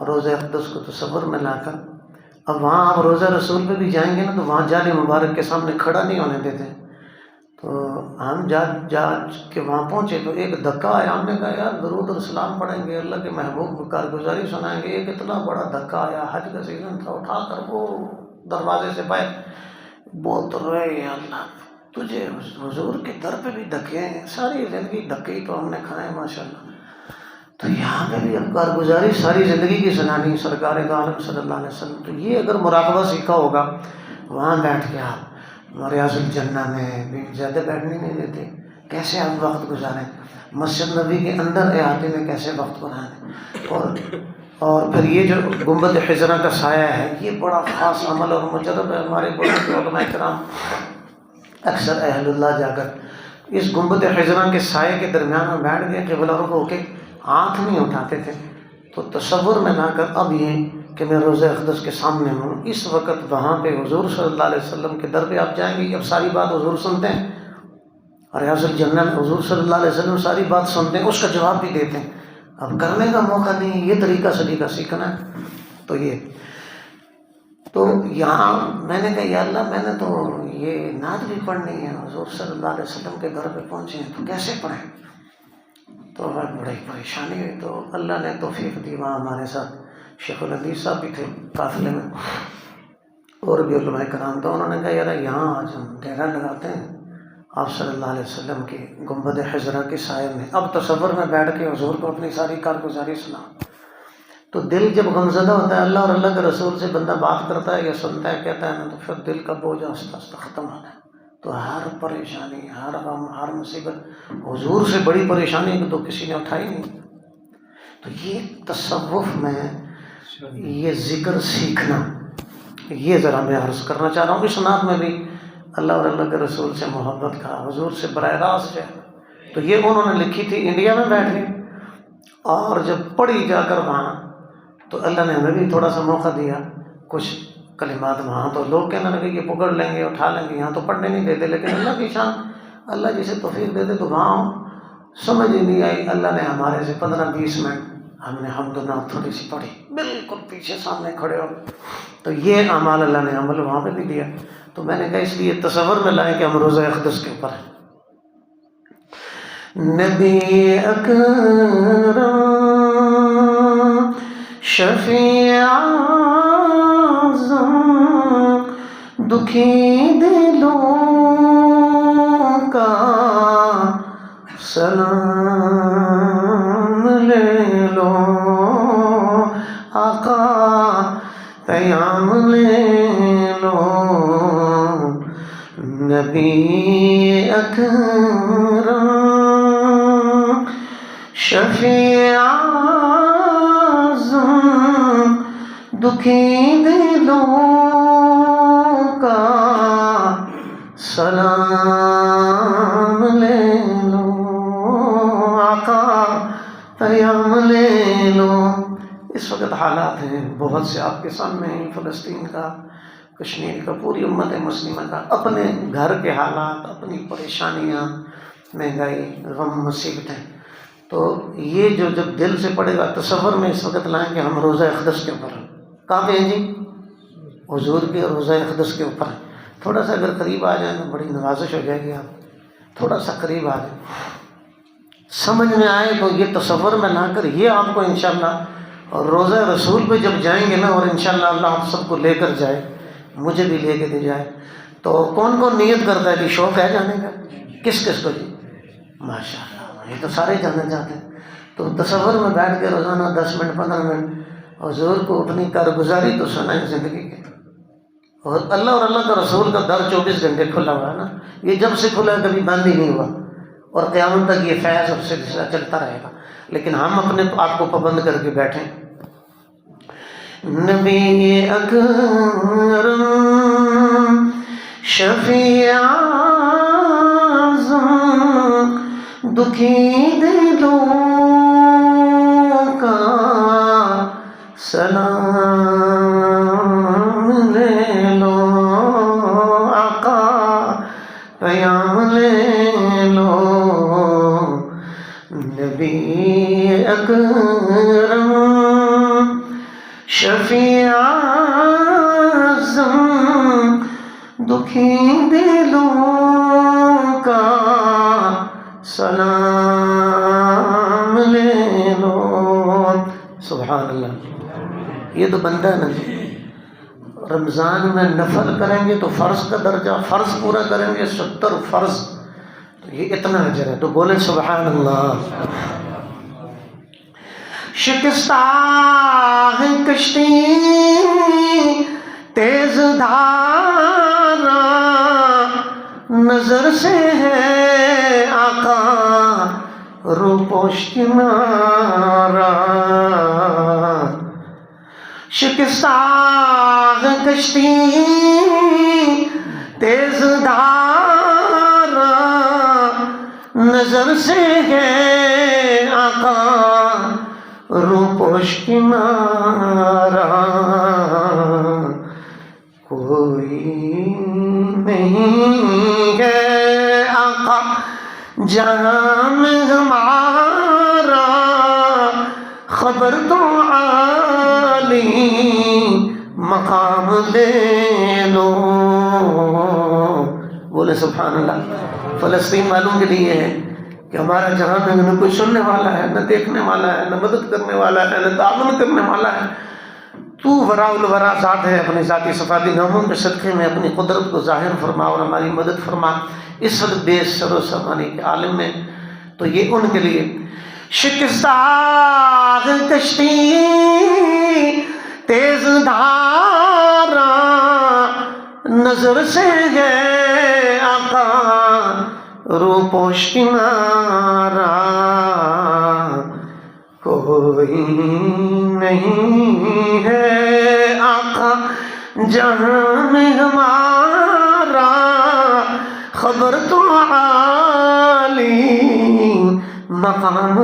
روضہ اقدس کو تصور میں لا کر، اب وہاں آپ روضہ رسول پہ بھی جائیں گے نا تو وہاں جال مبارک کے سامنے کھڑا نہیں ہونے دیتے. تو ہم جا کے وہاں پہنچے تو ایک دھکا آیا. ہم نے کہا یار درود اور سلام پڑھیں گے، اللہ کے محبوب کو کارگزاری سنائیں گے. ایک اتنا بڑا دھکا آیا، حج کا سیزن تھا، اٹھا کر وہ دروازے سے باہر بولتے رہے اللہ تجھے حضور کے در پہ بھی دھکے ہیں. ساری زندگی دھکے ہی تو ہم نے کھائے ماشاء اللہ. تو یہاں پہ بھی اب کارگزاری ساری زندگی کی سنانی سرکار دو عالم صلی اللہ علیہ وسلم. تو یہ اگر مراقبہ سیکھا ہوگا، وہاں بیٹھ کے آپ ریاض الجنہ میں بھی زیادہ بیٹھنے نہیں دیتے، کیسے آپ وقت گزاریں، مسجد نبی کے اندر احاطے میں کیسے وقت گزاریں. اور پھر یہ جو گنبد خضرا کا سایہ ہے، یہ بڑا خاص عمل اور مجرب ہے. ہمارے بڑے علماء کرام اکثر اہل اللہ جا کر اس گنبد خضرا کے سائے کے درمیان میں بیٹھ گئے، قبلہ رخ ہو کے آنکھ نہیں اٹھاتے تھے. تو تصور میں لا کر اب یہ کہ میں روضہ اقدس کے سامنے ہوں، اس وقت وہاں پہ حضور صلی اللہ علیہ وسلم کے در پہ آپ جائیں گے. اب ساری بات حضور سنتے ہیں، ریاض الجنہ میں حضور صلی اللہ علیہ وسلم ساری بات سنتے ہیں، اس کا جواب بھی دیتے ہیں. اب کرنے کا موقع نہیں، یہ طریقہ سلیقہ سیکھنا ہے. تو یہاں میں نے کہا یا اللہ میں نے تو یہ نعت بھی پڑھنی ہے، حضور صلی اللہ علیہ وسلم کے گھر پہ پہنچے ہیں تو کیسے پڑھیں. تو بڑی پریشانی ہوئی. تو اللہ نے توفیق دی، وہاں ہمارے ساتھ شیخ الحدیث صاحب بھی تھے قافلے میں، اور بھی علماء کرام. تو انہوں نے کہا یار یہاں آج ہم ڈیرا لگاتے ہیں آپ صلی اللہ علیہ وسلم کی گنبد خضرا کے سائے میں. اب تصور میں بیٹھ کے حضور کو اپنی ساری کارگزاری سنا. تو دل جب غمزدہ ہوتا ہے، اللہ اور اللہ کے رسول سے بندہ بات کرتا ہے یا سنتا ہے کہتا ہے نا، تو پھر دل کا بوجھ آہستہ آہستہ ختم ہوتا ہے. تو ہر پریشانی، ہر غم، ہر مصیبت حضور سے بڑی پریشانی تو کسی نے اٹھائی نہیں. تو یہ تصوف میں یہ ذکر سیکھنا، یہ ذرا میں عرض کرنا چاہ رہا ہوں. اس نعت میں بھی اللہ اور اللہ کے رسول سے محبت کا، حضور سے براہ راست ہے. تو یہ انہوں نے لکھی تھی انڈیا میں بیٹھ کے، اور جب پڑھی جا کر وہاں تو اللہ نے ہمیں بھی تھوڑا سا موقع دیا. کچھ کلمات وہاں تو لوگ کہنے لگے یہ پکڑ لیں گے، اٹھا لیں گے، یہاں تو پڑھنے نہیں دیتے. لیکن اللہ کی شان، اللہ جسے توفیق دیتے تو وہاں سمجھ ہی نہیں آئی. اللہ نے ہمارے سے 15-20 منٹ ہم نے حمد و نعت تھوڑی سی پڑھی، بالکل پیچھے سامنے کھڑے ہو. تو یہ اعمال اللہ نے عمل وہاں پہ بھی دیا. تو میں نے کہا اس لیے تصور میں لائے کہ ہم روزہ اقدس کے اوپر ہیں. نبی اکرم شفیع اعظم دکھی دلوں کا سلام لے لو، آقا پیام لے لو. نبی اکرم شفیع اعظم دکھی دلوں کا سلام لے لو، آقا پیام لے لو. اس وقت حالات ہیں بہت سے آپ کے سامنے ہیں، فلسطین کا، کشمیر کا، پوری امت مسلمہ کا، اپنے گھر کے حالات، اپنی پریشانیاں، مہنگائی، غم، مصیبتیں. تو یہ جو جب دل سے پڑے گا، تصور میں اس وقت لائیں کہ ہم روزہ اقدس کے اوپر ہیں. کہاں پہ ہیں جی؟ حضور کے روزہ اقدس کے اوپر ہیں. تھوڑا سا اگر قریب آ جائیں تو بڑی نوازش ہو جائے گی. آپ تھوڑا سا قریب آ جائیں، سمجھ میں آئے تو یہ تصور میں لا کر یہ آپ کو انشاءاللہ اور روزہ رسول پہ جب جائیں گے نا، اور انشاءاللہ اللہ آپ سب کو لے کر جائے، مجھے بھی لے کے دے جائے. تو کون کون نیت کرتا ہے کہ شوق ہے جانے کا؟ کس کس کو جی؟ ماشاء اللہ، یہ تو سارے جانا چاہتے ہیں. تو تصور میں بیٹھ کے روزانہ 10 منٹ 15 منٹ حضور کو اپنی کارگزاری تو سنائیں زندگی کے. اور اللہ کا رسول کا در 24 گھنٹے کھلا ہوا ہے نا. یہ جب سے کھلا ہے کبھی بند ہی نہیں ہوا، اور قیامت تک یہ فیض اور سلسلہ چلتا رہے گا. لیکن ہم اپنے آپ کو پابند کر کے بیٹھیں. نبی اکرم شفیع اعظم دکھی دلوں کا سلام لے لو، آقا پیام لے لو. نبی اکرم شفیع اعظم دکھی دلوں کا سلام لے لو. سبحان اللہ. یہ تو بندہ ہے نا جی. رمضان میں نفل کریں گے تو فرض کا درجہ، فرض پورا کریں گے 70 فرض، تو یہ اتنا اجر ہے. تو بولے سبحان اللہ. شکستہ ہے کشتی تیز دھارا، نظر سے ہے آقا روپوش کنارا. شکستہ ہے کشتی تیز دھارا، نظر سے ہے آقا روپوش کنارا. کوئی نہیں ہے آقا جہاں میں ہمارا، خبر تو عالی مقام لے لو. بولے سبحان اللہ. فلسطین والوں کے لیے ہے کہ ہمارا جہاں میں نہ کوئی سننے والا ہے، نہ دیکھنے والا ہے، نہ مدد کرنے والا ہے، نہ تعاون کرنے والا ہے. تو وراء الورا ذات ہے. اپنے ذاتی صفاتی ناموں کے صدقے میں اپنی قدرت کو ظاہر فرما اور ہماری مدد فرما اس وقت بے سر و سامانی کے عالم میں. تو یہ ان کے لیے شکستہ کشتی تیز دھارا، نظر سے ہے آقا روپوش کنارا. کوئی نہیں ہے آقا جہاں میں ہمارا، خبر تو عالی مقام